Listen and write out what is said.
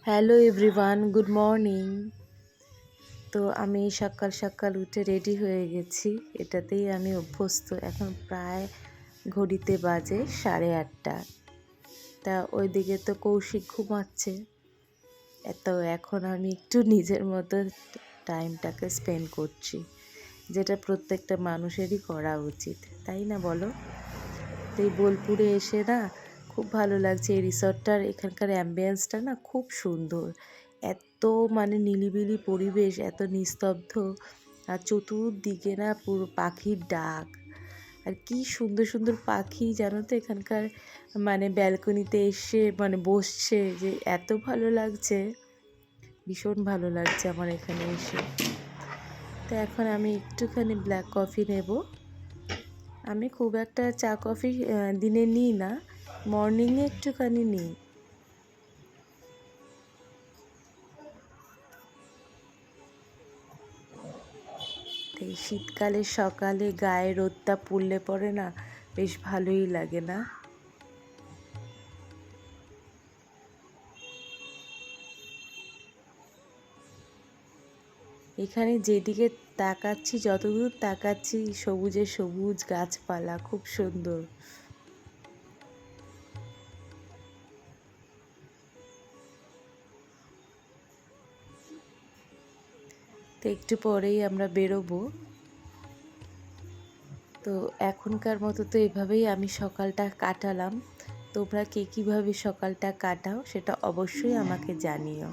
Hello everyone, good morning. তো আমি সকাল সকাল উঠে রেডি হয়ে গেছি, এটাতেই আমি অভ্যস্ত। এখন প্রায় ঘড়িতে বাজে 8:30। তা ওইদিকে তো কৌশিক ঘুমাচ্ছে। এখন আমি একটু নিজের মতো টাইমটাকে স্পেন্ড করছি, যেটা প্রত্যেকটা মানুষেরই করা উচিত, তাই না বলো? তো এই বোলপুরে এসে না খুব ভালো লাগছে। এই রিসর্টটার এখানকার অ্যাম্বিয়েন্সটা না খুব সুন্দর। এত নিরিবিলি পরিবেশ, এত নিস্তব্ধ, আর চতুর্দিকে না পুরো পাখির ডাক। আর কি সুন্দর সুন্দর পাখি জানো তো এখানকার, ব্যালকনিতে এসে বসছে, যে এত ভালো লাগছে, ভীষণ ভালো লাগছে আমার এখানে এসে। তো এখন আমি একটুখানি ব্ল্যাক কফি নেব। আমি খুব একটা চা কফি দিনে নিই না, মর্নিংয়ে একটুখানি নিই। এই শীতকালের সকালে গায়ে রোদটা পড়লে পরে না বেশ ভালোই লাগে না? এখানে যেদিকে তাকাচ্ছি, যতদূর তাকাচ্ছি সবুজে সবুজ গাছপালা, খুব সুন্দর। তো একটু পরেই আমরা বেরোবো। তো এখনকার মতো তো এভাবেই আমি সকালটা কাটালাম। তোমরা কে কীভাবে সকালটা কাটাও সেটা অবশ্যই আমাকে জানিও।